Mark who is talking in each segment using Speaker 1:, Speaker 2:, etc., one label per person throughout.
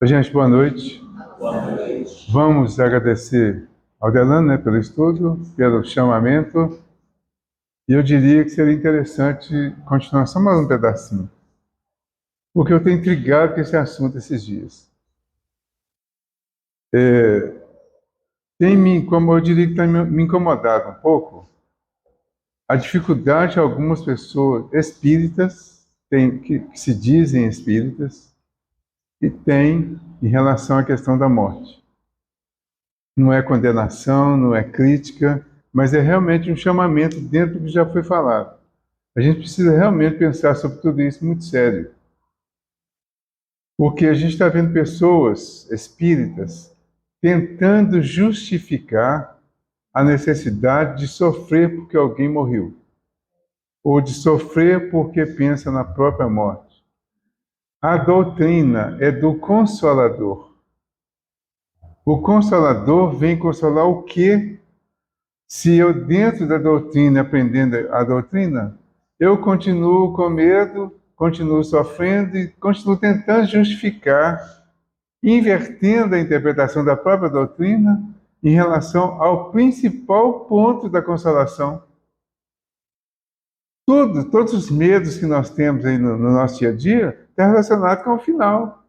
Speaker 1: Gente, boa noite. Vamos agradecer ao Delano, né, pelo estudo, pelo chamamento. E eu diria que seria interessante continuar só mais um pedacinho, porque eu tenho intrigado com esse assunto esses dias. Como eu diria que tem me incomodado um pouco, a dificuldade de algumas pessoas espíritas, que se dizem espíritas, e têm em relação à questão da morte. Não é condenação, não é crítica, mas é realmente um chamamento dentro do que já foi falado. A gente precisa realmente pensar sobre tudo isso muito sério. Porque a gente está vendo pessoas espíritas tentando justificar a necessidade de sofrer porque alguém morreu, ou de sofrer porque pensa na própria morte. A doutrina é do Consolador. O Consolador vem consolar o quê? Se eu, dentro da doutrina, aprendendo a doutrina, eu continuo com medo, continuo sofrendo e continuo tentando justificar, invertendo a interpretação da própria doutrina em relação ao principal ponto da consolação. Todos os medos que nós temos aí no nosso dia a dia estão relacionados com o final.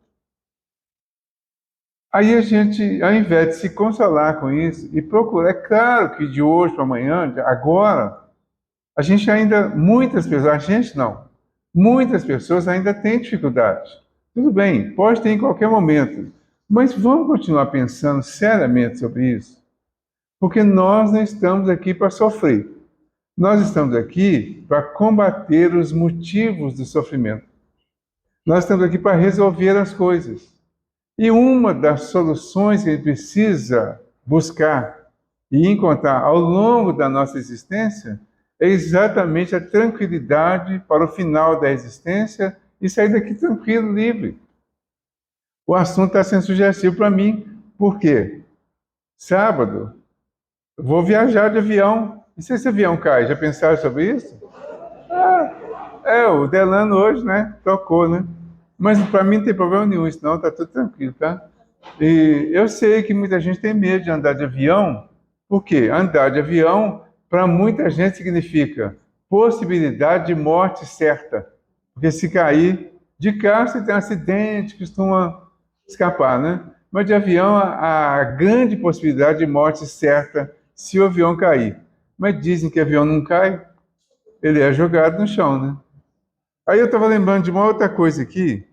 Speaker 1: Aí a gente, ao invés de se consolar com isso e procurar, é claro que de hoje para amanhã, agora, a gente ainda, muitas pessoas, a gente não, muitas pessoas ainda têm dificuldade. Tudo bem, pode ter em qualquer momento, mas vamos continuar pensando seriamente sobre isso, porque nós não estamos aqui para sofrer. Nós estamos aqui para combater os motivos do sofrimento. Nós estamos aqui para resolver as coisas. E uma das soluções que a gente precisa buscar e encontrar ao longo da nossa existência é exatamente a tranquilidade para o final da existência e sair daqui tranquilo, livre. O assunto está sendo sugestivo para mim. Por quê? Sábado, eu vou viajar de avião. E se esse avião cai? Já pensaram sobre isso? O Delano hoje, né? Tocou, né? Mas para mim não tem problema nenhum, isso não, está tudo tranquilo, tá? E eu sei que muita gente tem medo de andar de avião. Por quê? Andar de avião, para muita gente, significa possibilidade de morte certa. Porque se cair de carro, você tem um acidente, costuma escapar, né? Mas de avião, a grande possibilidade de morte certa se o avião cair. Mas dizem que o avião não cai, ele é jogado no chão, né? Aí eu estava lembrando de uma outra coisa aqui,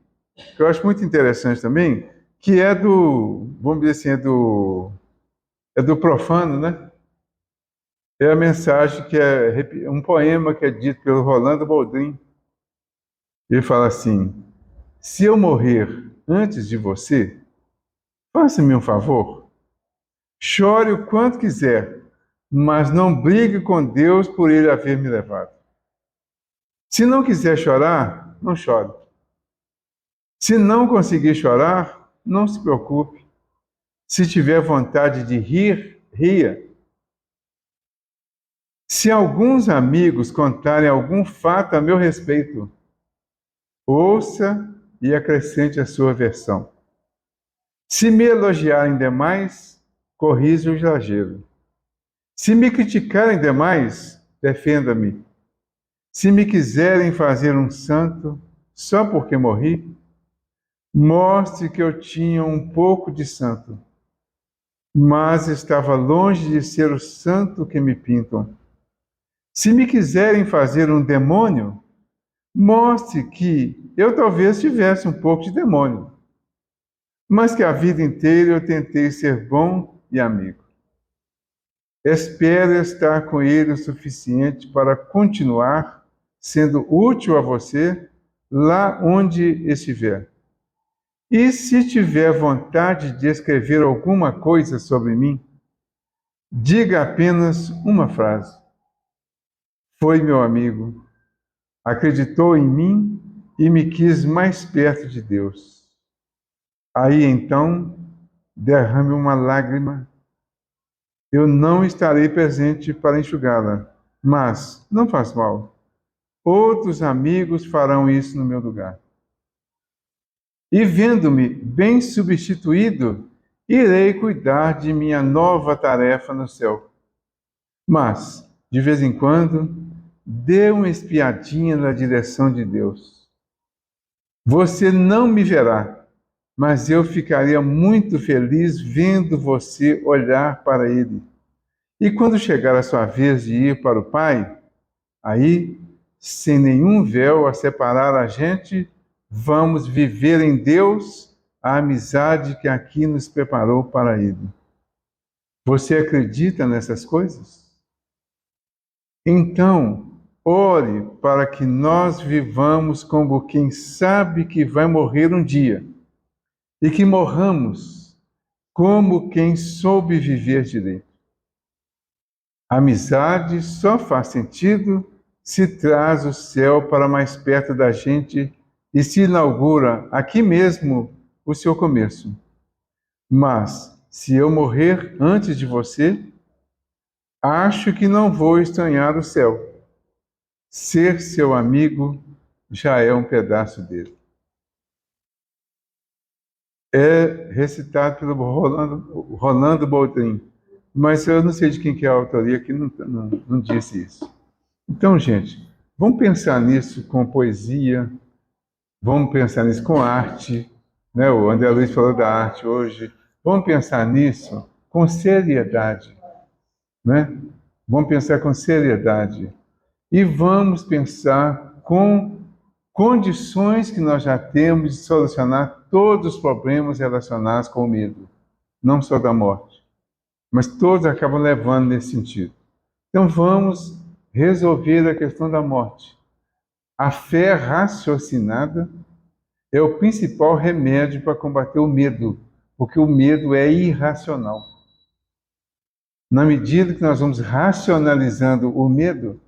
Speaker 1: que eu acho muito interessante também, que é vamos dizer assim, é do profano, né? É a mensagem que é um poema que é dito pelo Rolando Boldrin. Ele fala assim: se eu morrer antes de você, faça-me um favor, chore o quanto quiser, mas não brigue com Deus por ele haver me levado. Se não quiser chorar, não chore. Se não conseguir chorar, não se preocupe. Se tiver vontade de rir, ria. Se alguns amigos contarem algum fato a meu respeito, ouça e acrescente a sua versão. Se me elogiarem demais, corrija o exagero. Se me criticarem demais, defenda-me. Se me quiserem fazer um santo só porque morri, mostre que eu tinha um pouco de santo, mas estava longe de ser o santo que me pintam. Se me quiserem fazer um demônio, mostre que eu talvez tivesse um pouco de demônio, mas que a vida inteira eu tentei ser bom e amigo. Espero estar com ele o suficiente para continuar sendo útil a você lá onde estiver. E se tiver vontade de escrever alguma coisa sobre mim, diga apenas uma frase. Foi meu amigo, acreditou em mim e me quis mais perto de Deus. Aí então, derrame uma lágrima. Eu não estarei presente para enxugá-la, mas não faz mal. Outros amigos farão isso no meu lugar. E vendo-me bem substituído, irei cuidar de minha nova tarefa no céu. Mas, de vez em quando, dê uma espiadinha na direção de Deus. Você não me verá, mas eu ficaria muito feliz vendo você olhar para Ele. E quando chegar a sua vez de ir para o Pai, aí, sem nenhum véu a separar a gente, vamos viver em Deus a amizade que aqui nos preparou para Ele. Você acredita nessas coisas? Então, ore para que nós vivamos como quem sabe que vai morrer um dia e que morramos como quem soube viver direito. A amizade só faz sentido se traz o céu para mais perto da gente e se inaugura aqui mesmo o seu começo. Mas, se eu morrer antes de você, acho que não vou estranhar o céu. Ser seu amigo já é um pedaço dele. É recitado pelo Rolando Boldrin, mas eu não sei de quem que é a autoria que não disse isso. Então, gente, vamos pensar nisso com poesia, vamos pensar nisso com arte, né? O André Luiz falou da arte hoje. Vamos pensar nisso com seriedade, né? Vamos pensar com seriedade. E vamos pensar com condições que nós já temos de solucionar todos os problemas relacionados com o medo, não só da morte, mas todos acabam levando nesse sentido. Então vamos resolver a questão da morte. A fé raciocinada é o principal remédio para combater o medo, porque o medo é irracional. Na medida que nós vamos racionalizando o medo,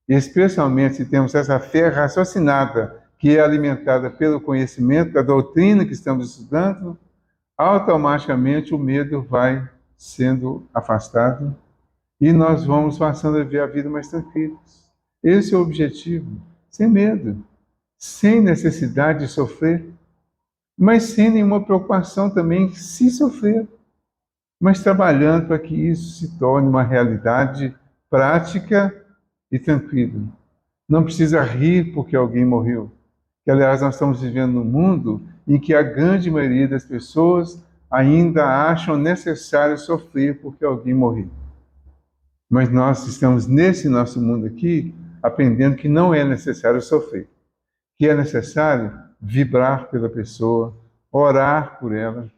Speaker 1: especialmente se temos essa fé raciocinada, que é alimentada pelo conhecimento da doutrina que estamos estudando, automaticamente o medo vai sendo afastado e nós vamos passando a ver a vida mais tranquilos. Esse é o objetivo, sem medo, sem necessidade de sofrer, mas sem nenhuma preocupação também se sofrer, mas trabalhando para que isso se torne uma realidade prática e tranquila. Não precisa rir porque alguém morreu. Que, aliás, nós estamos vivendo num mundo em que a grande maioria das pessoas ainda acham necessário sofrer porque alguém morreu. Mas nós estamos nesse nosso mundo aqui aprendendo que não é necessário sofrer, que é necessário vibrar pela pessoa, orar por ela,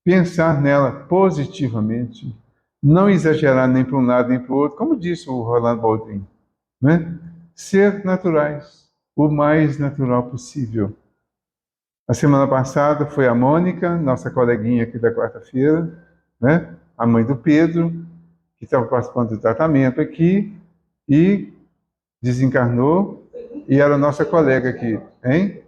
Speaker 1: pensar nela positivamente, não exagerar nem para um lado nem para o outro, como disse o Rolando Boldrin, né? Ser naturais, o mais natural possível. A semana passada foi a Mônica, nossa coleguinha aqui da quarta-feira, né? A mãe do Pedro, que estava participando do tratamento aqui e desencarnou e era nossa colega aqui, hein?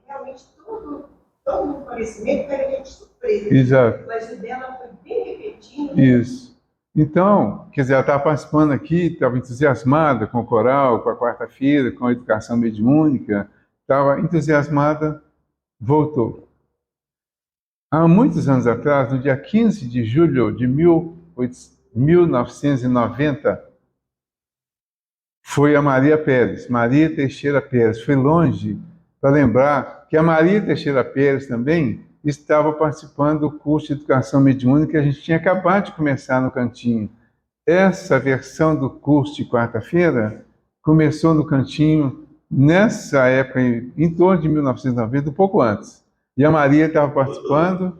Speaker 2: Realmente todo o conhecimento era de surpresa.
Speaker 1: Exato.
Speaker 2: Mas o dela foi bem repetido.
Speaker 1: Isso. Então, quer dizer, ela estava participando aqui, estava entusiasmada com o coral, com a quarta-feira, com a educação mediúnica, estava entusiasmada, voltou. Há muitos anos atrás, no dia 15 de julho de 1990, foi a Maria Pérez, Maria Teixeira Pérez. Foi longe para lembrar que a Maria Teixeira Pérez também estava participando do curso de educação mediúnica que a gente tinha acabado de começar no Cantinho. Essa versão do curso de quarta-feira começou no Cantinho nessa época, em torno de 1990, um pouco antes. E a Maria estava participando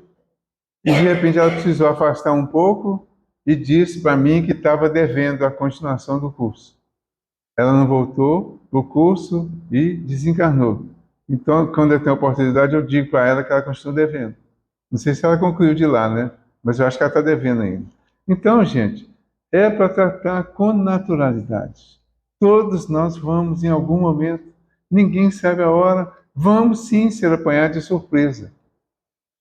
Speaker 1: e, de repente, ela precisou afastar um pouco e disse para mim que estava devendo a continuação do curso. Ela não voltou para o curso e desencarnou. Então, quando eu tenho a oportunidade, eu digo para ela que ela continua devendo. Não sei se ela concluiu de lá, né? Mas eu acho que ela está devendo ainda. Então, gente, é para tratar com naturalidade. Todos nós vamos, em algum momento, ninguém sabe a hora, vamos sim ser apanhados de surpresa.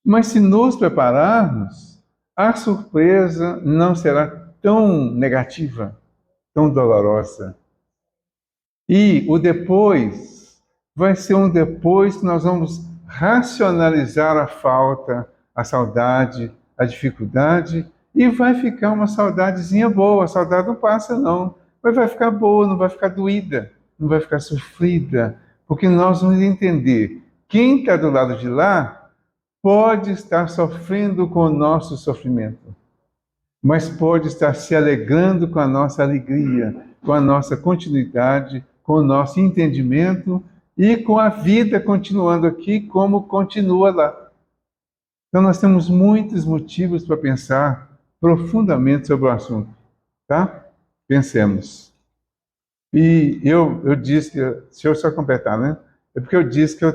Speaker 1: Mas se nos prepararmos, a surpresa não será tão negativa, tão dolorosa. E o depois vai ser um depois que nós vamos racionalizar a falta, a saudade, a dificuldade, e vai ficar uma saudadezinha boa. A saudade não passa, não. Mas vai ficar boa, não vai ficar doída, não vai ficar sofrida, porque nós vamos entender. Quem está do lado de lá pode estar sofrendo com o nosso sofrimento, mas pode estar se alegrando com a nossa alegria, com a nossa continuidade, com o nosso entendimento e com a vida continuando aqui como continua lá. Então nós temos muitos motivos para pensar profundamente sobre o assunto, tá? Pensemos. E eu disse, deixa eu só completar, né? É porque eu disse que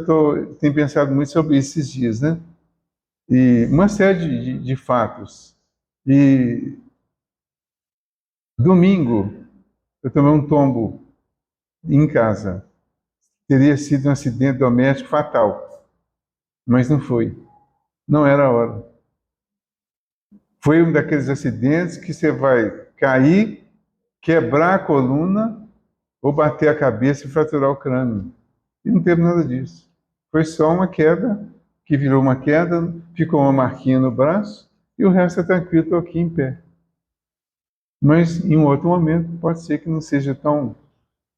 Speaker 1: tenho pensado muito sobre isso esses dias, né? E uma série de fatos. E domingo, eu tomei um tombo em casa. Teria sido um acidente doméstico fatal, mas não foi. Não era a hora. Foi um daqueles acidentes que você vai cair, quebrar a coluna ou bater a cabeça e fraturar o crânio. E não teve nada disso. Foi só uma queda, que virou uma queda, ficou uma marquinha no braço e o resto é tranquilo, estou aqui em pé. Mas em um outro momento pode ser que não seja tão...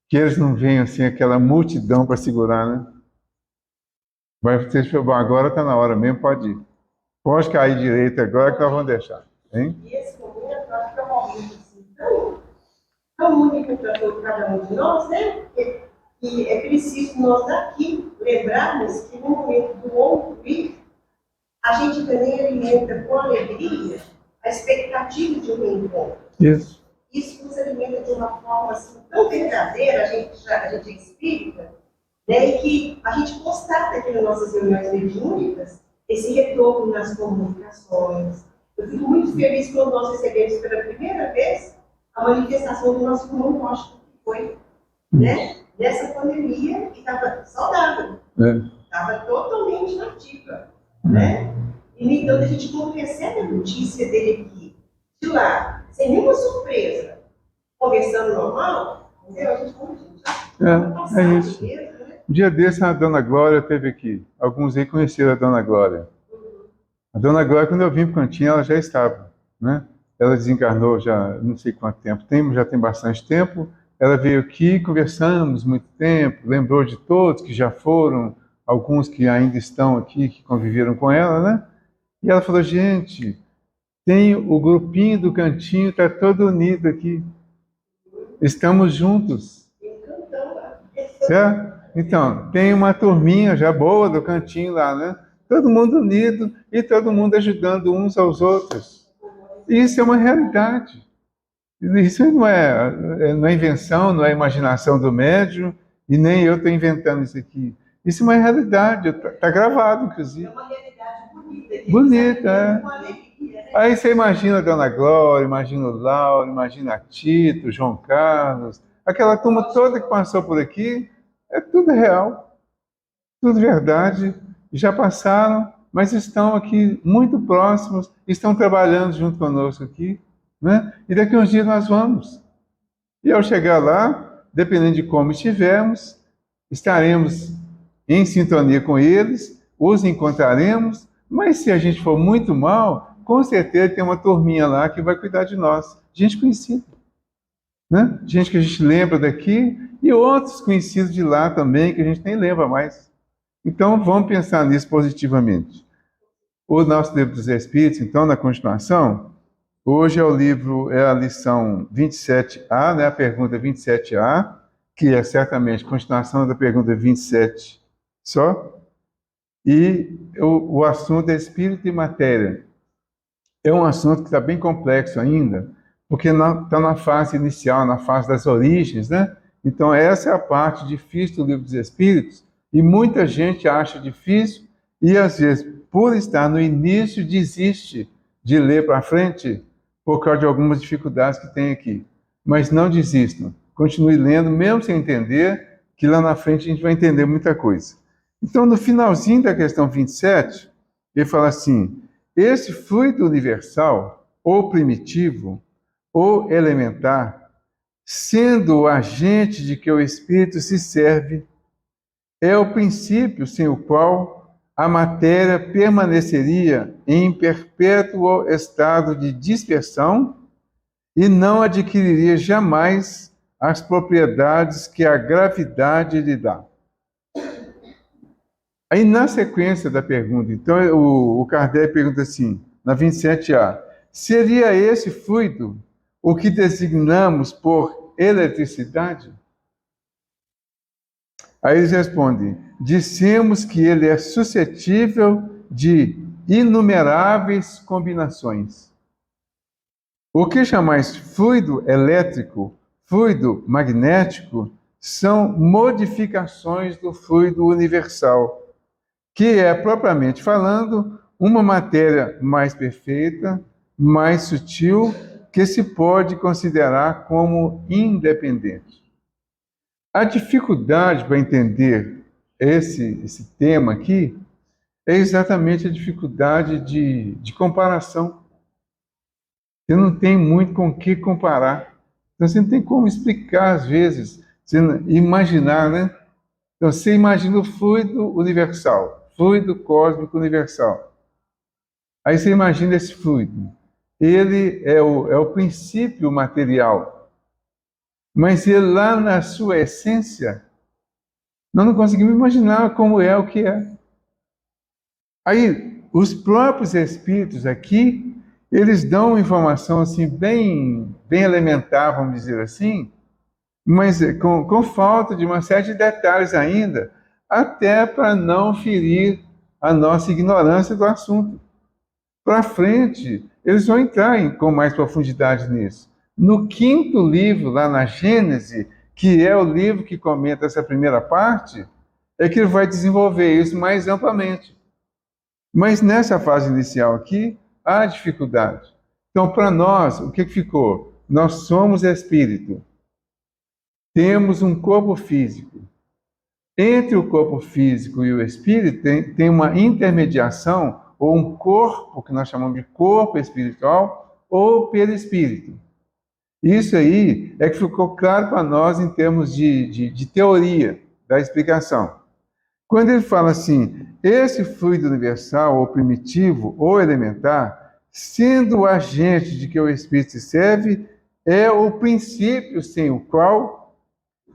Speaker 1: que eles não venham assim, aquela multidão para segurar, né? Vai ter, bom, agora está na hora mesmo, pode ir. Pode cair direito agora que nós vamos deixar. Hein?
Speaker 2: E esse momento, eu acho que é um momento assim, tão único para cada um de nós, né? E é preciso nós daqui lembrarmos que no momento do outro ir, a gente também alimenta com alegria a expectativa de um reencontro.
Speaker 1: Isso.
Speaker 2: Isso nos alimenta de uma forma assim, tão verdadeira, a gente explica, né? E que a gente constata aqui nas nossas reuniões mediúnicas esse retorno nas comunicações. Eu fico muito feliz quando nós recebemos pela primeira vez a manifestação do nosso irmão Washington, que foi, né, nessa pandemia, que estava saudável, estava totalmente nativa, né? E então a gente, quando recebe a notícia dele aqui, de lá, sem nenhuma surpresa, conversando normal, entendeu? A gente
Speaker 1: é isso.
Speaker 2: mesmo, né?
Speaker 1: Um dia desse, a Dona Glória esteve aqui. Alguns aí conheceram a Dona Glória. A Dona Glória, quando eu vim para o cantinho, ela já estava, né? Ela desencarnou já não sei quanto tempo tem, já tem bastante tempo. Ela veio aqui, conversamos muito tempo, lembrou de todos que já foram, alguns que ainda estão aqui, que conviveram com ela, né? E ela falou, gente, tem o grupinho do cantinho, está todo unido aqui. Estamos juntos. Certo? Então, tem uma turminha já boa do cantinho lá, né? Todo mundo unido e todo mundo ajudando uns aos outros. E isso é uma realidade. Isso não é invenção, não é imaginação do médium, e nem eu estou inventando isso aqui. Isso é uma realidade, está gravado, inclusive.
Speaker 2: É uma realidade bonita.
Speaker 1: Bonita, é.
Speaker 2: Com alegria, né?
Speaker 1: Aí você imagina a Dona Glória, imagina o Lauro, imagina a Tito, João Carlos, aquela turma toda que passou por aqui, é tudo real, tudo verdade, já passaram, mas estão aqui muito próximos, estão trabalhando junto conosco aqui, né? E daqui a uns dias nós vamos. E ao chegar lá, dependendo de como estivermos, estaremos em sintonia com eles, os encontraremos, mas se a gente for muito mal, com certeza tem uma turminha lá que vai cuidar de nós. Gente conhecida, né? Gente que a gente lembra daqui e outros conhecidos de lá também que a gente nem lembra mais. Então vamos pensar nisso positivamente. O nosso livro dos Espíritos, então, na continuação, hoje é a lição 27A, né? A pergunta 27A, que é certamente a continuação da pergunta 27 só. E o assunto é espírito e matéria. É um assunto que está bem complexo ainda, porque está na fase inicial, na fase das origens, né? Então, essa é a parte difícil do livro dos Espíritos, e muita gente acha difícil, e às vezes, por estar no início, desiste de ler para frente, por causa de algumas dificuldades que tem aqui. Mas não desistam, continue lendo, mesmo sem entender, que lá na frente a gente vai entender muita coisa. Então, no finalzinho da questão 27, ele fala assim: esse fluido universal, ou primitivo, ou elementar, sendo o agente de que o espírito se serve, é o princípio sem o qual a matéria permaneceria em perpétuo estado de dispersão e não adquiriria jamais as propriedades que a gravidade lhe dá. Aí, na sequência da pergunta, então, o Kardec pergunta assim, na 27A, seria esse fluido o que designamos por eletricidade? Aí eles respondem, dissemos que ele é suscetível de inumeráveis combinações. O que chamais fluido elétrico, fluido magnético, são modificações do fluido universal, que é, propriamente falando, uma matéria mais perfeita, mais sutil, que se pode considerar como independente. A dificuldade para entender esse tema aqui é exatamente a dificuldade de comparação. Você não tem muito com o que comparar. Então, você não tem como explicar, às vezes, você imaginar, né? Então, você imagina o fluido universal, fluido cósmico universal. Aí você imagina esse fluido. Ele é o princípio material. Mas ele lá na sua essência, nós não conseguimos imaginar como é o que é. Aí, os próprios espíritos aqui, eles dão uma informação assim, bem elementar, vamos dizer assim, mas com falta de uma série de detalhes ainda, até para não ferir a nossa ignorância do assunto. Para frente, eles vão entrar com mais profundidade nisso. No 5º livro, lá na Gênese, que é o livro que comenta essa primeira parte, é que ele vai desenvolver isso mais amplamente. Mas nessa fase inicial aqui, há dificuldade. Então, para nós, o que ficou? Nós somos espírito. Temos um corpo físico. Entre o corpo físico e o espírito tem uma intermediação, ou um corpo, que nós chamamos de corpo espiritual, ou perispírito. Isso aí é que ficou claro para nós em termos de teoria da explicação. Quando ele fala assim, esse fluido universal, ou primitivo, ou elementar, sendo o agente de que o espírito se serve, é o princípio sem o qual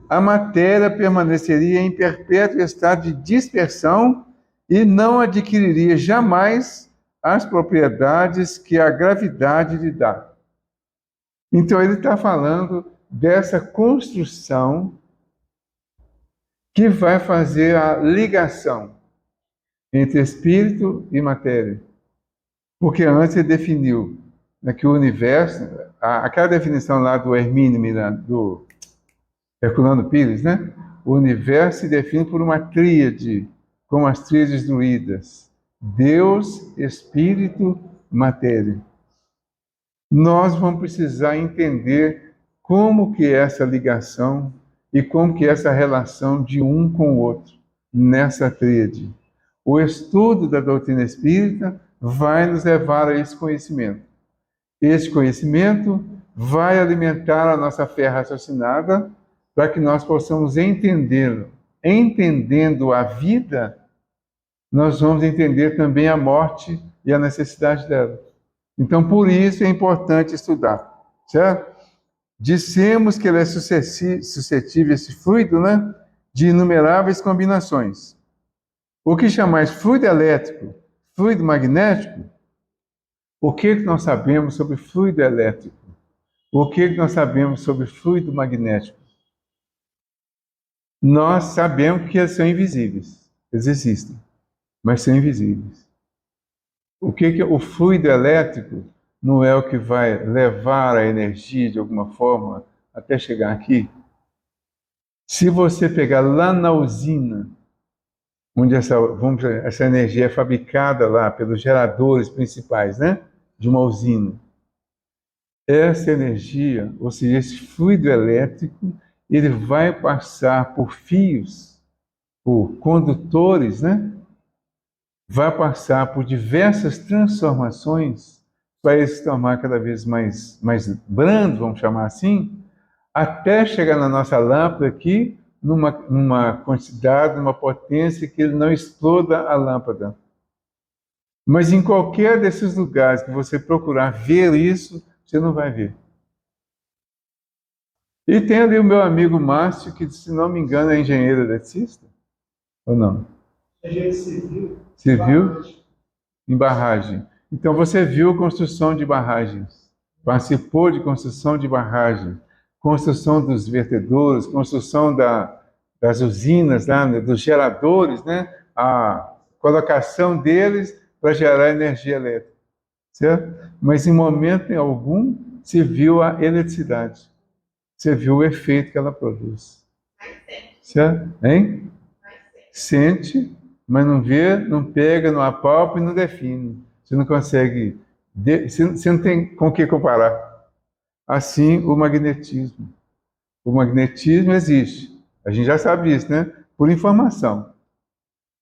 Speaker 1: a matéria permaneceria em perpétuo estado de dispersão e não adquiriria jamais as propriedades que a gravidade lhe dá. Então, ele está falando dessa construção que vai fazer a ligação entre espírito e matéria. Porque antes ele definiu, né, que o universo, aquela definição lá do Hermínio Miranda, do Herculano Pires, né? O universo se define por uma tríade, como as tríades druidas: Deus, Espírito, Matéria. Nós vamos precisar entender como que é essa ligação e como que é essa relação de um com o outro nessa tríade. O estudo da doutrina espírita vai nos levar a esse conhecimento. Esse conhecimento vai alimentar a nossa fé raciocinada para que nós possamos entendê-lo. Entendendo a vida, nós vamos entender também a morte e a necessidade dela. Então, por isso é importante estudar, certo? Dissemos que ele é suscetível, esse fluido, né, de inumeráveis combinações. O que chamais fluido elétrico, fluido magnético, o que nós sabemos sobre fluido elétrico? O que nós sabemos sobre fluido magnético? Nós sabemos que eles são invisíveis, eles existem, mas são invisíveis. O que o fluido elétrico não é o que vai levar a energia de alguma forma até chegar aqui? Se você pegar lá na usina, onde essa energia é fabricada lá pelos geradores principais, né, de uma usina, essa energia, ou seja, esse fluido elétrico, ele vai passar por fios, por condutores, né? Vai passar por diversas transformações para ele se tornar cada vez mais brando, vamos chamar assim, até chegar na nossa lâmpada aqui, numa quantidade, numa potência que ele não exploda a lâmpada. Mas em qualquer desses lugares que você procurar ver isso, você não vai ver. E tem ali o meu amigo Márcio, que, se não me engano, é engenheiro eletricista, ou não?
Speaker 3: Engenheiro civil.
Speaker 1: Civil? Em barragem. Então você viu construção de barragens, participou de construção de barragens, construção dos vertedouros, construção das usinas, né, dos geradores, né, a colocação deles para gerar energia elétrica, certo? Mas em momento algum se viu a eletricidade, você viu o efeito que ela produz, certo? Hein? Sente, mas não vê, não pega, não apalpa e não define. Você não consegue, você não tem com o que comparar. Assim, o magnetismo. O magnetismo existe. A gente já sabe disso, né? Por informação.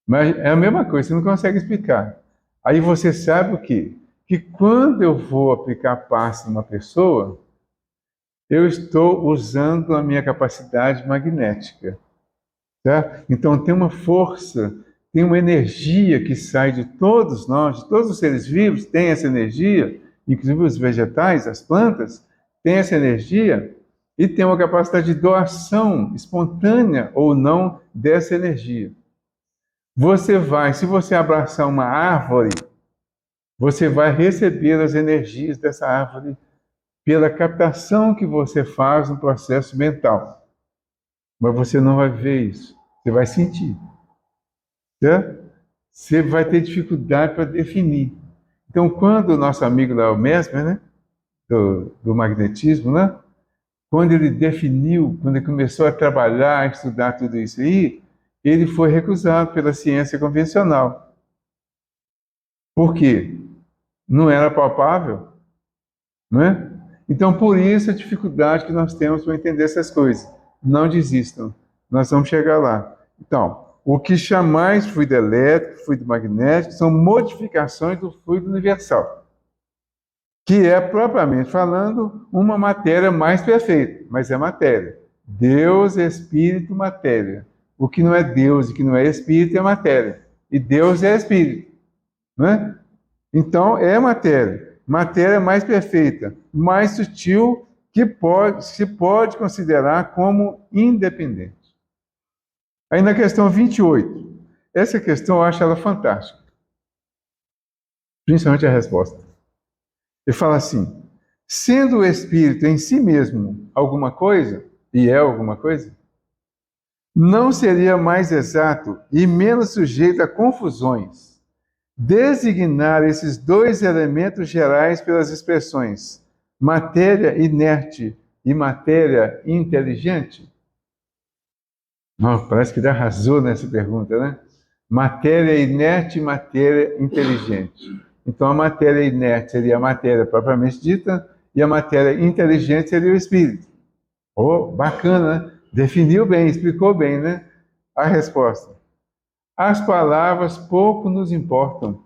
Speaker 1: Mas é a mesma coisa, você não consegue explicar. Aí você sabe o quê? Que quando eu vou aplicar passe numa pessoa, eu estou usando a minha capacidade magnética. Tá? Então tem uma força, tem uma energia que sai de todos nós, de todos os seres vivos, tem essa energia, inclusive os vegetais, as plantas, tem essa energia e tem uma capacidade de doação espontânea ou não dessa energia. Você vai, se você abraçar uma árvore, você vai receber as energias dessa árvore pela captação que você faz no processo mental. Mas você não vai ver isso, você vai sentir. Certo? Você vai ter dificuldade para definir. Então, quando o nosso amigo lá, o Mesmer, né, do magnetismo, né, quando ele definiu, quando ele começou a trabalhar, a estudar tudo isso aí, ele foi recusado pela ciência convencional. Por quê? Não era palpável, não é? Então, por isso a dificuldade que nós temos para entender essas coisas. Não desistam, nós vamos chegar lá. Então, o que chamais fluido elétrico, fluido magnético, são modificações do fluido universal, que é, propriamente falando, uma matéria mais perfeita, mas é matéria. Deus é espírito, matéria. O que não é Deus e que não é espírito é matéria. E Deus é espírito, não é? Então, é matéria. Matéria mais perfeita, mais sutil, que se pode considerar como independente. Aí na questão 28, essa questão eu acho ela fantástica, principalmente a resposta. Ele fala assim: sendo o espírito em si mesmo alguma coisa, e é alguma coisa, não seria mais exato e menos sujeito a confusões designar esses dois elementos gerais pelas expressões matéria inerte e matéria inteligente? Oh, parece que dá razão nessa pergunta, né? Matéria inerte e matéria inteligente. Então, a matéria inerte seria a matéria propriamente dita e a matéria inteligente seria o espírito. Oh, bacana, né? Definiu bem, explicou bem, né? A resposta: as palavras pouco nos importam.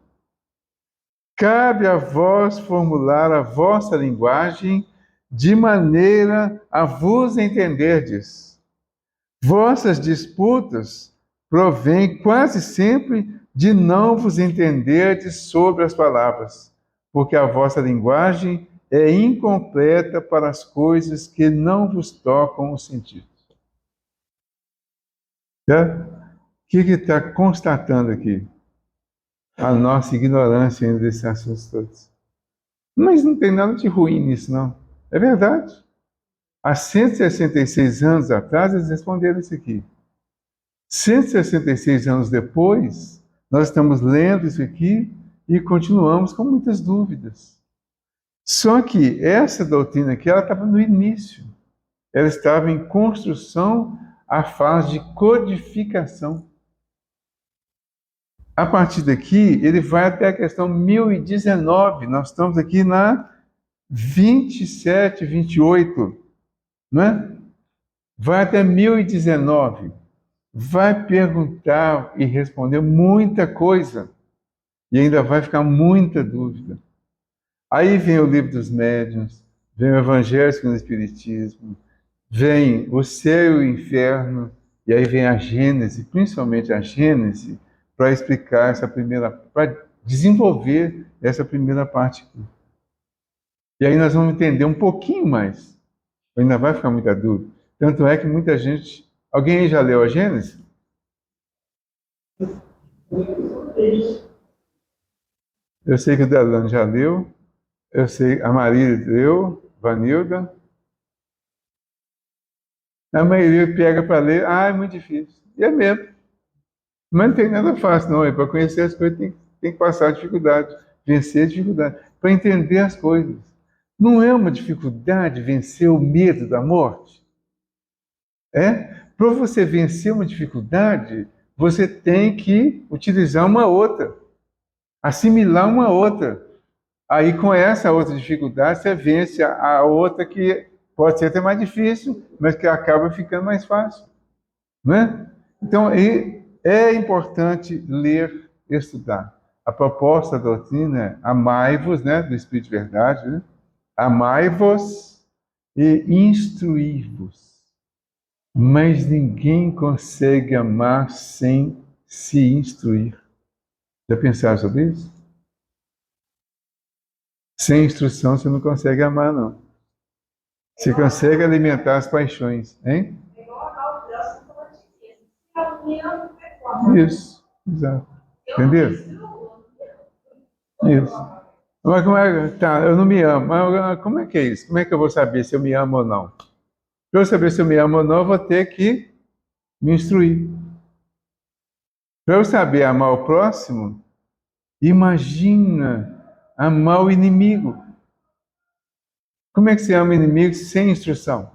Speaker 1: Cabe a vós formular a vossa linguagem de maneira a vos entenderdes. Vossas disputas provêm quase sempre de não vos entenderdes sobre as palavras, porque a vossa linguagem é incompleta para as coisas que não vos tocam os sentidos. O que está constatando aqui? A nossa ignorância ainda desses assuntos todos. Mas não tem nada de ruim nisso, não. É verdade. Há 166 anos atrás, eles responderam isso aqui. 166 anos depois, nós estamos lendo isso aqui e continuamos com muitas dúvidas. Só que essa doutrina aqui, ela estava no início. Ela estava em construção, a fase de codificação. A partir daqui, ele vai até a questão 1019. Nós estamos aqui na 27, 28, né? Vai até 1019. Vai perguntar e responder muita coisa. E ainda vai ficar muita dúvida. Aí vem o Livro dos Médiuns, vem o Evangelho segundo o Espiritismo, vem o céu e o inferno, E aí vem a Gênese, principalmente a Gênese, para explicar essa primeira, para desenvolver essa primeira parte aqui. E aí nós vamos entender um pouquinho mais. Ainda vai ficar muita dúvida. Tanto é que muita gente... Alguém aí já leu a Gênese? Eu sei que o Delano já leu. Eu sei, a Marília leu, Vanilda. A maioria pega para ler, é muito difícil. E é mesmo. Mas não tem nada fácil, não. Para conhecer as coisas tem que passar a dificuldade, vencer a dificuldade, para entender as coisas. Não é uma dificuldade vencer o medo da morte? Para você vencer uma dificuldade, você tem que utilizar uma outra, assimilar uma outra. Aí, com essa outra dificuldade, você vence a outra que pode ser até mais difícil, mas que acaba ficando mais fácil. Não é? Então, é importante ler, estudar. A proposta da doutrina é amai-vos, né, do Espírito de Verdade, né? Amai-vos e instruí-vos. Mas ninguém consegue amar sem se instruir. Já pensaram sobre isso? Sem instrução você não consegue amar, não. Você consegue alimentar as paixões, hein? Isso, exato. Entendeu? Isso. Mas como é, tá, eu não me amo. Mas como é que é isso? Como é que eu vou saber se eu me amo ou não? Para eu saber se eu me amo ou não, eu vou ter que me instruir. Para eu saber amar o próximo, imagina amar o inimigo. Como é que você ama o inimigo sem instrução?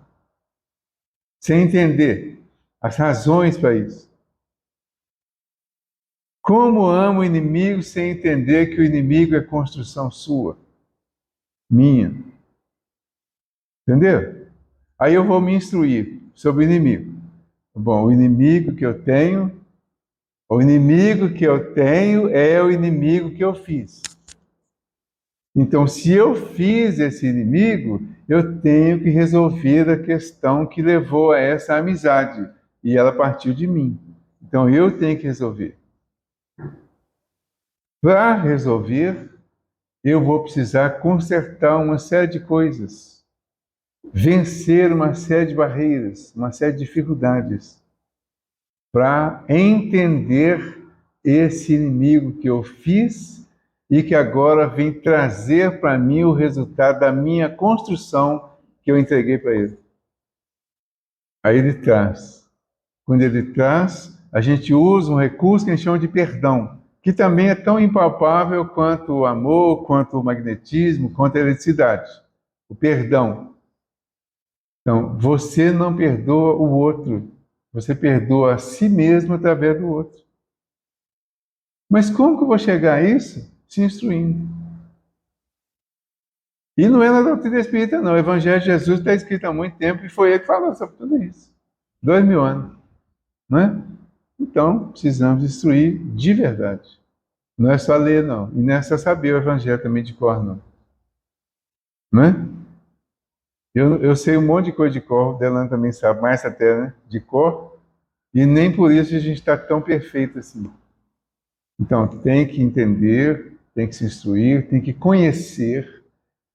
Speaker 1: Sem entender as razões para isso? Como ama o inimigo sem entender que o inimigo é construção sua? Minha. Entendeu? Aí eu vou me instruir sobre o inimigo. Bom, o inimigo que eu tenho é o inimigo que eu fiz. Então, se eu fiz esse inimigo, eu tenho que resolver a questão que levou a essa amizade. E ela partiu de mim. Então, eu tenho que resolver. Para resolver, eu vou precisar consertar uma série de coisas. Vencer uma série de barreiras, uma série de dificuldades. Para entender esse inimigo que eu fiz e que agora vem trazer para mim o resultado da minha construção que eu entreguei para ele. Aí ele traz. Quando ele traz, a gente usa um recurso que a gente chama de perdão, que também é tão impalpável quanto o amor, quanto o magnetismo, quanto a eletricidade. O perdão. Então, você não perdoa o outro, você perdoa a si mesmo através do outro. Mas como que eu vou chegar a isso? Se instruindo. E não é na doutrina espírita, não. O Evangelho de Jesus está escrito há muito tempo e foi ele que falou sobre tudo isso. 2000 anos. Não é? Então, precisamos instruir de verdade. Não é só ler, não. E não é só saber o Evangelho também de cor, não. Não é? Eu sei um monte de coisa de cor, o Delano também sabe, mais até, né? De cor. E nem por isso a gente está tão perfeito assim. Então, tem que entender, tem que se instruir, tem que conhecer,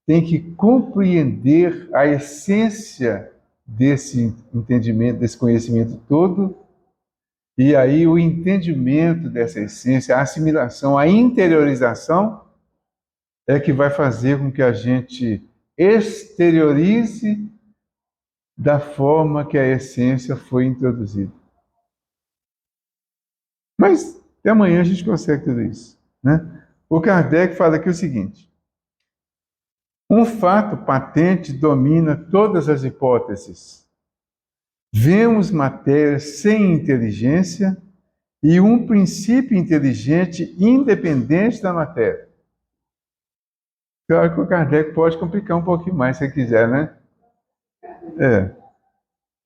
Speaker 1: tem que compreender a essência desse entendimento, desse conhecimento todo, e aí o entendimento dessa essência, a assimilação, a interiorização, é que vai fazer com que a gente exteriorize da forma que a essência foi introduzida. Mas até amanhã a gente consegue tudo isso, né? O Kardec fala aqui o seguinte: um fato patente domina todas as hipóteses. Vemos matéria sem inteligência e um princípio inteligente independente da matéria. Claro que o Kardec pode complicar um pouquinho mais se quiser, né?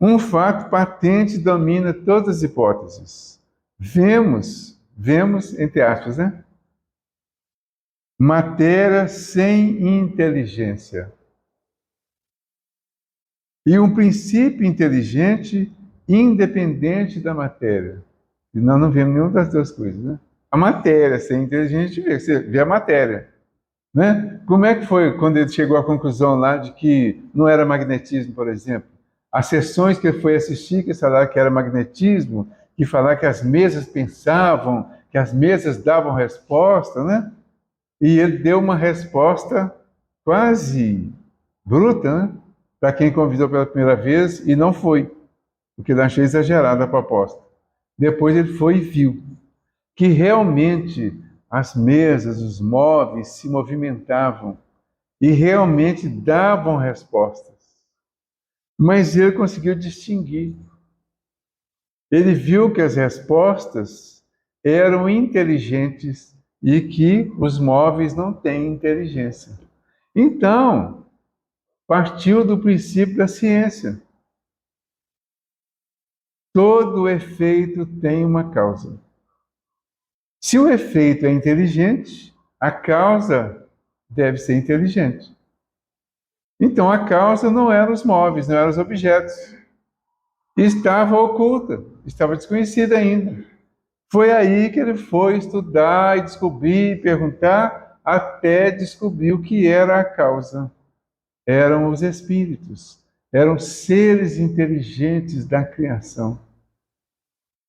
Speaker 1: Um fato patente domina todas as hipóteses. Vemos, entre aspas, né? Matéria sem inteligência. E um princípio inteligente independente da matéria. E nós não vemos nenhuma das duas coisas, né? A matéria, ser inteligente, você vê a matéria, né? Como é que foi quando ele chegou à conclusão lá de que não era magnetismo, por exemplo? As sessões que ele foi assistir, que falaram que era magnetismo, que falaram que as mesas pensavam, que as mesas davam resposta, né? E ele deu uma resposta quase bruta, né? Para quem convidou pela primeira vez e não foi, porque ele achou exagerada a proposta. Depois ele foi e viu que realmente as mesas, os móveis se movimentavam e realmente davam respostas. Mas ele conseguiu distinguir. Ele viu que as respostas eram inteligentes e que os móveis não têm inteligência. Então, partiu do princípio da ciência. Todo efeito tem uma causa. Se o efeito é inteligente, a causa deve ser inteligente. Então, a causa não eram os móveis, não eram os objetos. Estava oculta, estava desconhecida ainda. Foi aí que ele foi estudar e descobrir, perguntar, até descobrir o que era a causa. Eram os espíritos, eram seres inteligentes da criação.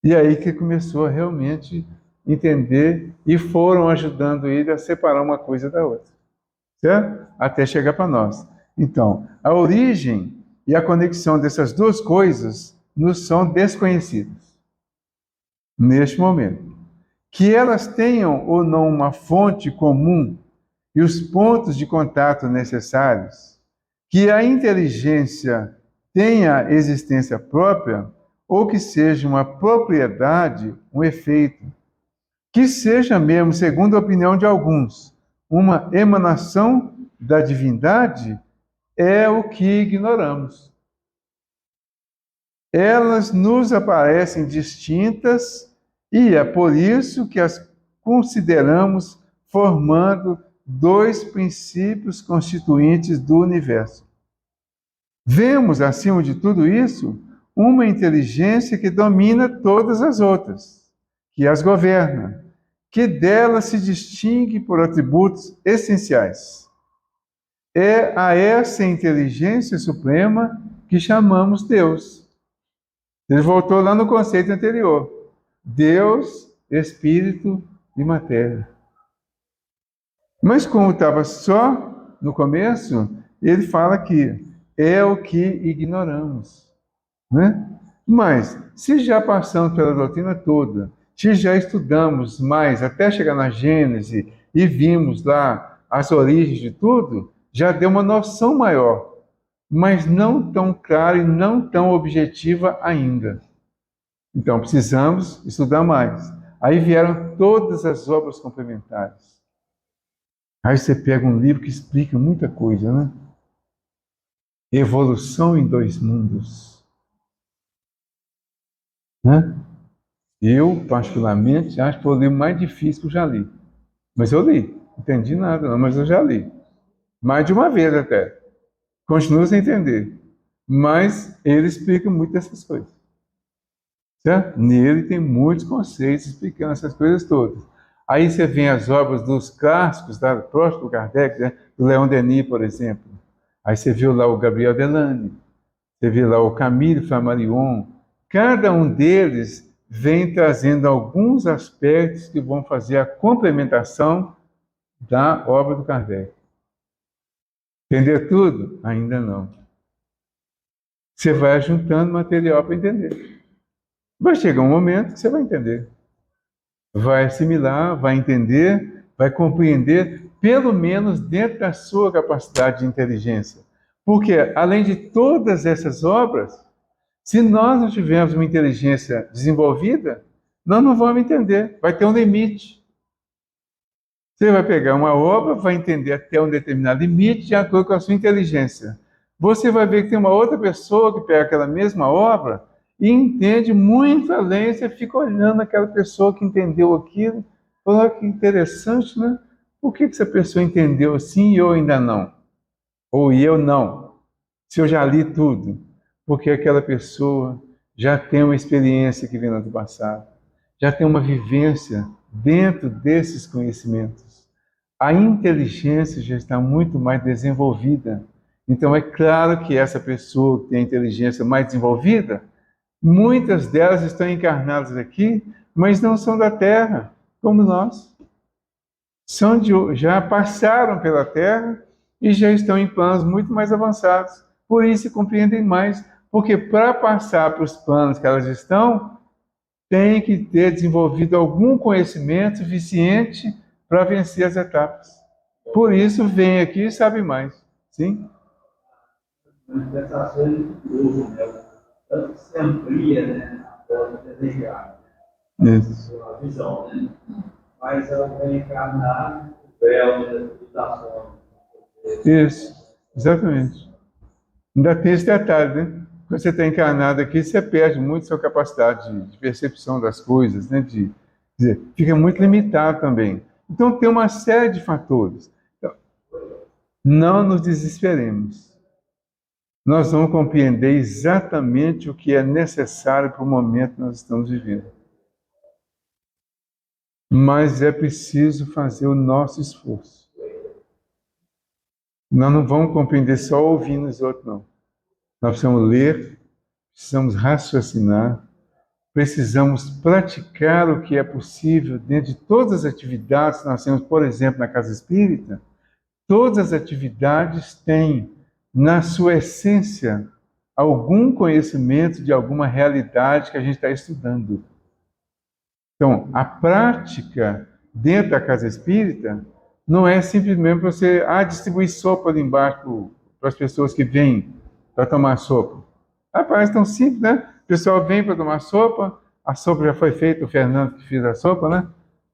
Speaker 1: E aí que começou a realmente entender e foram ajudando ele a separar uma coisa da outra, certo? Até chegar para nós. Então, a origem e a conexão dessas duas coisas nos são desconhecidas neste momento. Que elas tenham ou não uma fonte comum e os pontos de contato necessários, que a inteligência tenha existência própria, ou que seja uma propriedade, um efeito, que seja mesmo, segundo a opinião de alguns, uma emanação da divindade, é o que ignoramos. Elas nos aparecem distintas e é por isso que as consideramos formando dois princípios constituintes do universo. Vemos, acima de tudo isso, uma inteligência que domina todas as outras, que as governa, que delas se distingue por atributos essenciais. É a essa inteligência suprema que chamamos Deus. Ele voltou lá no conceito anterior. Deus, Espírito e matéria. Mas como estava só no começo, ele fala que é o que ignoramos, né? Mas, se já passamos pela doutrina toda, se já estudamos mais, até chegar na Gênese, e vimos lá as origens de tudo, já deu uma noção maior, mas não tão clara e não tão objetiva ainda. Então, precisamos estudar mais. Aí vieram todas as obras complementares. Aí você pega um livro que explica muita coisa, né? Evolução em Dois Mundos. Né? Eu, particularmente, acho que foi o livro mais difícil que eu já li. Mas eu li. Não entendi nada, não, mas eu já li. Mais de uma vez até. Continuo sem entender. Mas ele explica muito dessas coisas. Certo? Nele tem muitos conceitos explicando essas coisas todas. Aí você vê as obras dos clássicos, da próprio do Kardec, né? Do Leon Denis, por exemplo. Aí você viu lá o Gabriel Delany, você viu lá o Camille Flammarion. Cada um deles vem trazendo alguns aspectos que vão fazer a complementação da obra do Kardec. Entender tudo? Ainda não. Você vai juntando material para entender. Vai chegar um momento que você vai entender. Vai assimilar, vai entender, vai compreender, pelo menos dentro da sua capacidade de inteligência. Porque, além de todas essas obras, se nós não tivermos uma inteligência desenvolvida, nós não vamos entender, vai ter um limite. Você vai pegar uma obra, vai entender até um determinado limite de acordo com a sua inteligência. Você vai ver que tem uma outra pessoa que pega aquela mesma obra e entende muito além, você fica olhando aquela pessoa que entendeu aquilo, fala que interessante, né? Por que essa pessoa entendeu assim e eu ainda não? Ou eu não? Se eu já li tudo? Porque aquela pessoa já tem uma experiência que vem do passado, já tem uma vivência dentro desses conhecimentos. A inteligência já está muito mais desenvolvida. Então, é claro que essa pessoa que tem a inteligência mais desenvolvida, muitas delas estão encarnadas aqui, mas não são da Terra, como nós. Já passaram pela Terra e já estão em planos muito mais avançados. Por isso se compreendem mais, porque para passar para os planos que elas estão, tem que ter desenvolvido algum conhecimento suficiente para vencer as etapas. Por isso vem aqui e sabe mais. Sim?
Speaker 3: Manifestações do novo, né? Tanto se amplia, né? A forma desejada.
Speaker 1: Isso.
Speaker 3: A visão, né? Mas ela vai encarnar o véu da forma.
Speaker 1: Isso, exatamente. Ainda tem esse detalhe, né? Quando você está encarnado aqui, você perde muito sua capacidade de percepção das coisas, né? Quer dizer, fica muito limitado também. Então, tem uma série de fatores. Então, não nos desesperemos. Nós vamos compreender exatamente o que é necessário para o momento que nós estamos vivendo. Mas é preciso fazer o nosso esforço. Nós não vamos compreender só ouvindo os outros, não. Nós precisamos ler, precisamos raciocinar, precisamos praticar o que é possível dentro de todas as atividades que nós temos, por exemplo, na Casa Espírita. Todas as atividades têm, na sua essência, algum conhecimento de alguma realidade que a gente está estudando. Então, a prática dentro da Casa Espírita não é simplesmente você distribuir sopa ali embaixo para as pessoas que vêm para tomar sopa. Parece tão simples, né? O pessoal vem para tomar sopa, a sopa já foi feita, o Fernando que fez a sopa, né?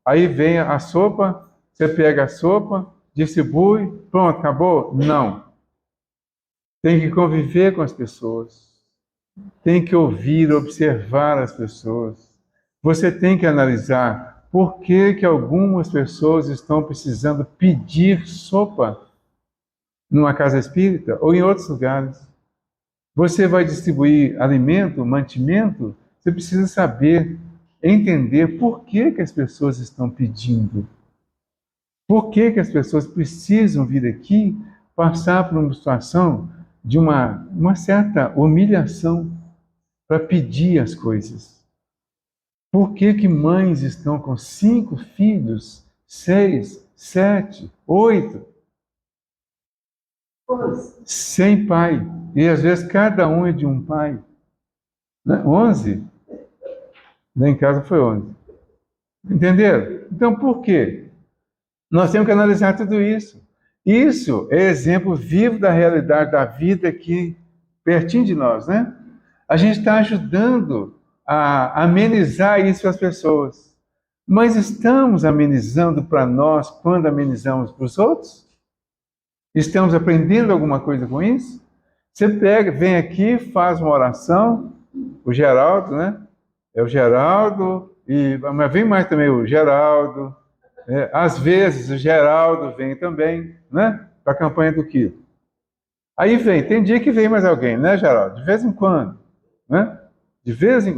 Speaker 1: Aí vem a sopa, você pega a sopa, distribui, pronto, acabou? Não. Tem que conviver com as pessoas. Tem que ouvir, observar as pessoas. Você tem que analisar por que algumas pessoas estão precisando pedir sopa numa casa espírita ou em outros lugares. Você vai distribuir alimento, mantimento, você precisa saber, entender por que as pessoas estão pedindo. Por que as pessoas precisam vir aqui passar por uma situação de uma certa humilhação para pedir as coisas? Por que mães estão com 5 filhos, 6, 7, 8, sem pai? E às vezes cada um é de um pai. Né? 11? Lá em casa foi 11. Entenderam? Então por quê? Nós temos que analisar tudo isso. Isso é exemplo vivo da realidade da vida aqui, pertinho de nós, né? A gente está ajudando a amenizar isso para as pessoas. Mas estamos amenizando para nós quando amenizamos para os outros? Estamos aprendendo alguma coisa com isso? Você vem aqui, faz uma oração, o Geraldo, né? É o Geraldo, mas vem mais também o Geraldo. Às vezes o Geraldo vem também, né? Para a campanha do quilo. Aí tem dia que vem mais alguém, né, Geraldo? De vez em quando, né?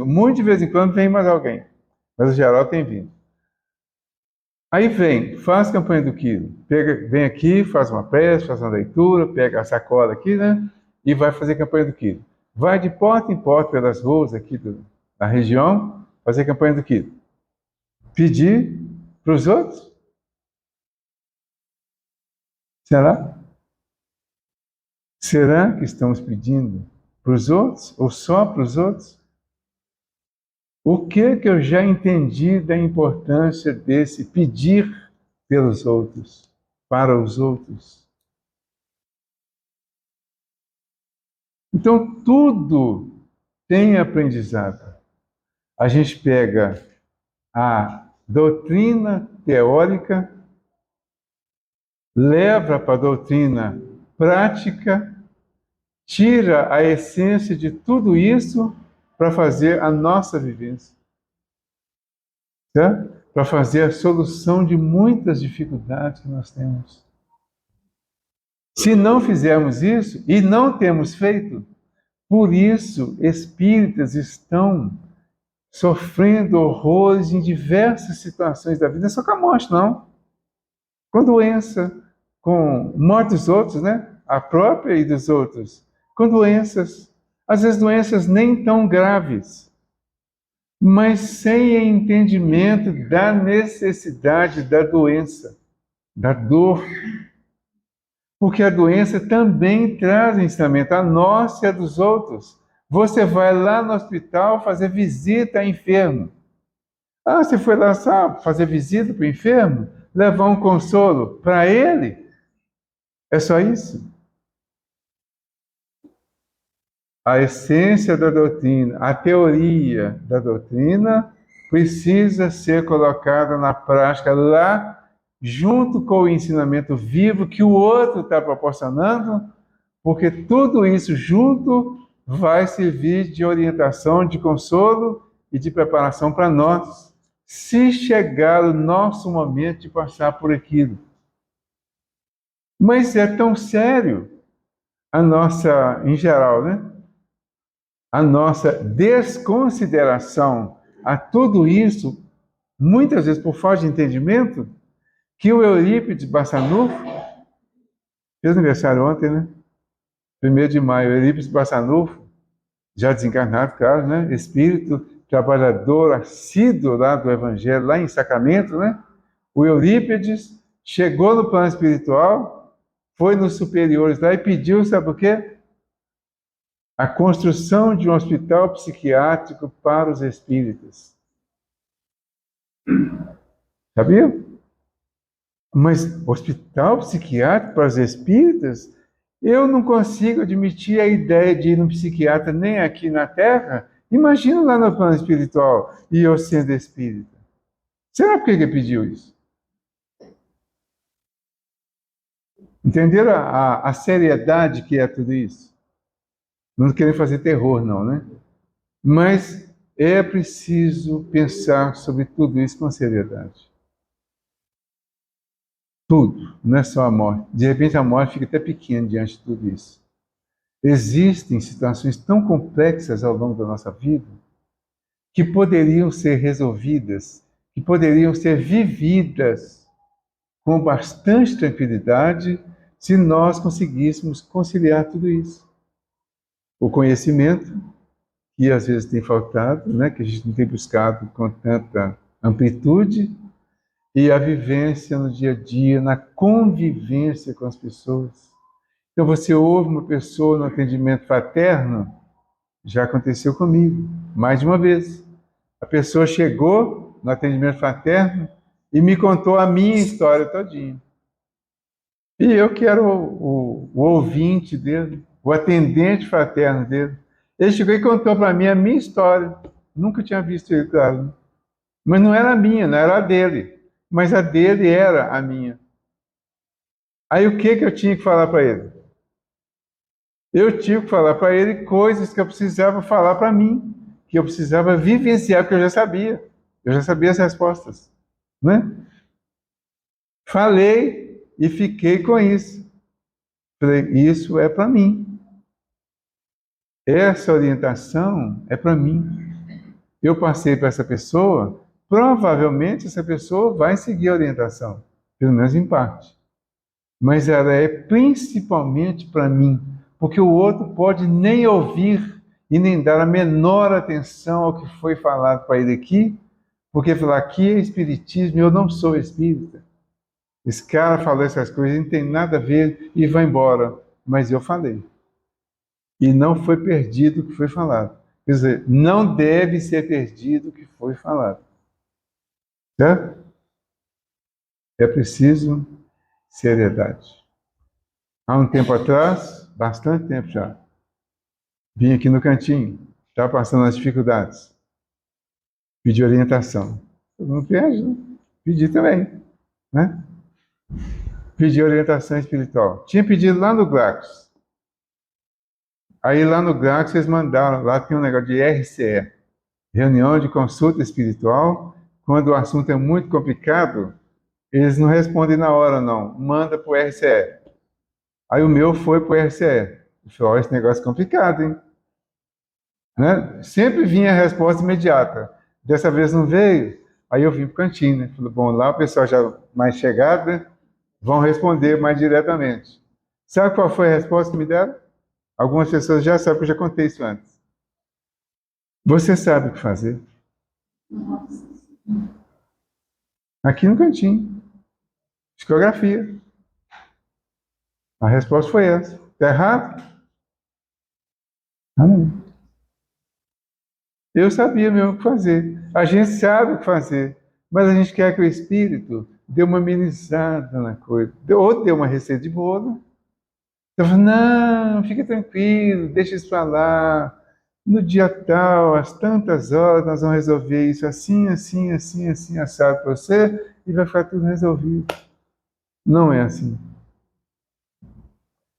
Speaker 1: Muito de vez em quando vem mais alguém. Mas o Geraldo tem vindo. Aí faz a campanha do quilo. Vem aqui, faz uma prece, faz uma leitura, pega a sacola aqui, né? E vai fazer a campanha do quilo. Vai de porta em porta pelas ruas aqui da região, fazer a campanha do quilo. Pedir para os outros? Será? Será que estamos pedindo para os outros ou só para os outros? O que eu já entendi da importância desse pedir pelos outros, para os outros? Então, tudo tem aprendizado. A gente pega a doutrina teórica, leva para a doutrina prática, tira a essência de tudo isso para fazer a nossa vivência. Certo? Para fazer a solução de muitas dificuldades que nós temos. Se não fizermos isso, e não temos feito, Por isso, espíritas estão sofrendo horrores em diversas situações da vida, não é só com a morte, não. Com doença, com morte dos outros, né? A própria e dos outros. Com doenças, às vezes doenças nem tão graves, mas sem entendimento da necessidade da doença, da dor. Porque a doença também traz ensinamento, a nossa e a dos outros. Você vai lá no hospital fazer visita a enfermo. Ah, você foi lá só fazer visita para o enfermo? Levar um consolo para ele? É só isso? A essência da doutrina, a teoria da doutrina precisa ser colocada na prática lá, junto com o ensinamento vivo que o outro está proporcionando, porque tudo isso junto vai servir de orientação, de consolo e de preparação para nós, se chegar o nosso momento de passar por aquilo. Mas é tão sério a nossa, em geral, né? A nossa desconsideração a tudo isso, muitas vezes por falta de entendimento, que o Eurípides Bassanufo fez aniversário ontem, né? 1º de maio, Eurípides Bassanufo, já desencarnado, claro, né? Espírito, trabalhador assíduo lá do Evangelho, lá em Sacramento, né? O Eurípides chegou no plano espiritual, foi nos superiores lá e pediu, sabe o quê? A construção de um hospital psiquiátrico para os espíritas. Sabia? Mas hospital psiquiátrico para os espíritas? Eu não consigo admitir a ideia de ir no psiquiatra nem aqui na Terra. Imagina lá no plano espiritual e eu sendo espírita. Será por que ele pediu isso? Entenderam a seriedade que é tudo isso? Não querem fazer terror, não, né? Mas é preciso pensar sobre tudo isso com seriedade. Tudo, não é só a morte. De repente a morte fica até pequena diante de tudo isso. Existem situações tão complexas ao longo da nossa vida que poderiam ser resolvidas, que poderiam ser vividas com bastante tranquilidade se nós conseguíssemos conciliar tudo isso. O conhecimento, que às vezes tem faltado, né, que a gente não tem buscado com tanta amplitude, e a vivência no dia a dia, na convivência com as pessoas. Então você ouve uma pessoa no atendimento fraterno, já aconteceu comigo, mais de uma vez. A pessoa chegou no atendimento fraterno e me contou a minha história todinha. E eu que era o ouvinte dele, o atendente fraterno dele. Ele chegou e contou para mim a minha história. Nunca tinha visto ele, claro. Mas não era a minha, não era a dele. Mas a dele era a minha. Aí o que eu tinha que falar para ele? Eu tinha que falar para ele coisas que eu precisava falar para mim, que eu precisava vivenciar, porque eu já sabia. Eu já sabia as respostas. Né? Falei e fiquei com isso. Falei, isso é para mim. Essa orientação é para mim. Eu passei para essa pessoa, provavelmente essa pessoa vai seguir a orientação, pelo menos em parte. Mas ela é principalmente para mim, porque o outro pode nem ouvir e nem dar a menor atenção ao que foi falado para ele aqui, porque falar aqui é espiritismo e eu não sou espírita. Esse cara falou essas coisas, não tem nada a ver e vai embora. Mas eu falei. E não foi perdido o que foi falado. Quer dizer, não deve ser perdido o que foi falado. Certo? É preciso seriedade. Há um tempo atrás, bastante tempo já, vim aqui no cantinho, estava passando as dificuldades. Pedi orientação. Eu não pede, né? Pedi também. Né? Pedi orientação espiritual. Tinha pedido lá no Glacos. Aí lá no Glacos eles mandaram, lá tem um negócio de RCE, reunião de consulta espiritual. Quando o assunto é muito complicado, eles não respondem na hora, não. Manda para o RCE. Aí o meu foi para o RCE. Eu falei, esse negócio é complicado, hein? né? Sempre vinha a resposta imediata. Dessa vez não veio, aí eu vim para o cantinho, né? Falei, bom, lá o pessoal já mais chegado, né? Vão responder mais diretamente. Sabe qual foi a resposta que me deram? Algumas pessoas já sabem, que eu já contei isso antes. Você sabe o que fazer? Aqui no cantinho. Psicografia. A resposta foi essa. Está errado? Ah, não. Eu sabia mesmo o que fazer. A gente sabe o que fazer. Mas a gente quer que o Espírito dê uma amenizada na coisa. Ou dê uma receita de bolo. Eu falo, não, fica tranquilo, deixa isso para lá. No dia tal, às tantas horas, nós vamos resolver isso assim, assim, assim, assim, assado para você, e vai ficar tudo resolvido. Não é assim.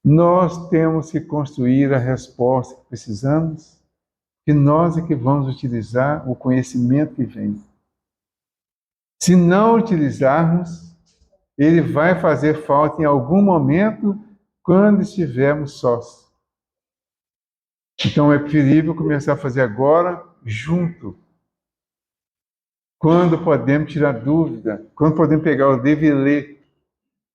Speaker 1: Nós temos que construir a resposta que precisamos, e nós é que vamos utilizar o conhecimento que vem. Se não utilizarmos, ele vai fazer falta em algum momento quando estivermos sós. Então é preferível começar a fazer agora, junto. Quando podemos tirar dúvida, quando podemos pegar o livro e ler,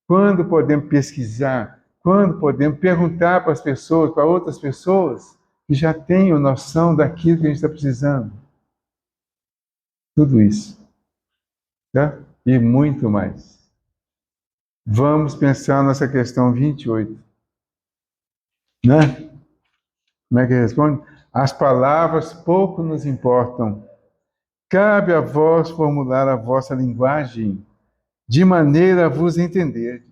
Speaker 1: quando podemos pesquisar, quando podemos perguntar para as pessoas, para outras pessoas que já tenham noção daquilo que a gente está precisando. Tudo isso. Tá? E muito mais. Vamos pensar nessa questão 28. Né? Como é que responde? As palavras pouco nos importam. Cabe a vós formular a vossa linguagem, de maneira a vos entenderdes.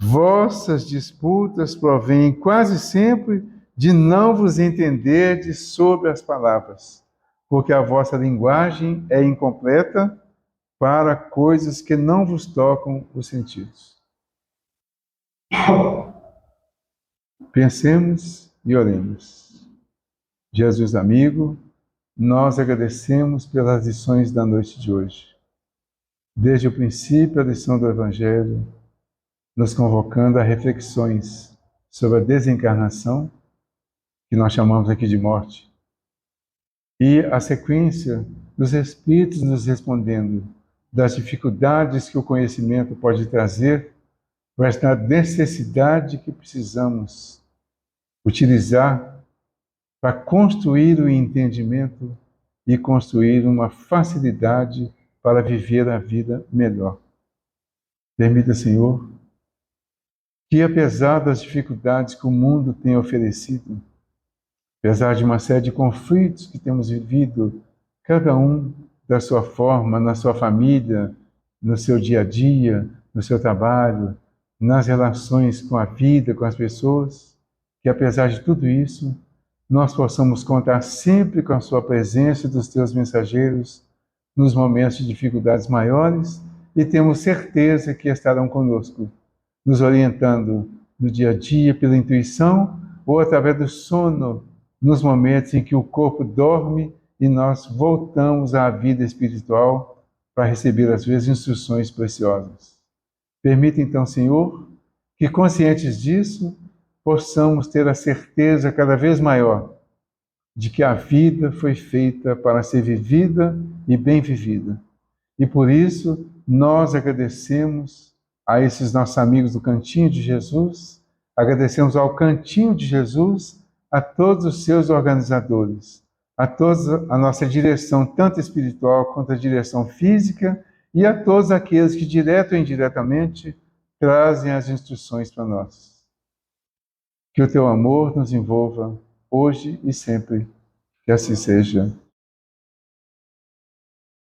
Speaker 1: Vossas disputas provêm quase sempre de não vos entenderdes sobre as palavras, porque a vossa linguagem é incompleta para coisas que não vos tocam os sentidos. Pensemos e oremos. Jesus amigo, nós agradecemos pelas lições da noite de hoje. Desde o princípio, a lição do Evangelho, nos convocando a reflexões sobre a desencarnação, que nós chamamos aqui de morte, e a sequência dos Espíritos nos respondendo das dificuldades que o conhecimento pode trazer, para esta necessidade que precisamos utilizar para construir o entendimento e construir uma facilidade para viver a vida melhor. Permita, Senhor, que apesar das dificuldades que o mundo tem oferecido, apesar de uma série de conflitos que temos vivido, cada um da sua forma, na sua família, no seu dia a dia, no seu trabalho, nas relações com a vida, com as pessoas, que apesar de tudo isso, nós possamos contar sempre com a sua presença e dos teus mensageiros nos momentos de dificuldades maiores e temos certeza que estarão conosco, nos orientando no dia a dia pela intuição ou através do sono, nos momentos em que o corpo dorme e nós voltamos à vida espiritual para receber, às vezes, instruções preciosas. Permita, então, Senhor, que, conscientes disso, possamos ter a certeza cada vez maior de que a vida foi feita para ser vivida e bem vivida. E por isso, nós agradecemos a esses nossos amigos do Cantinho de Jesus, agradecemos ao Cantinho de Jesus, a todos os seus organizadores, a toda a nossa direção, tanto espiritual quanto a direção física, e a todos aqueles que, direto ou indiretamente, trazem as instruções para nós. Que o teu amor nos envolva hoje e sempre. Que assim seja.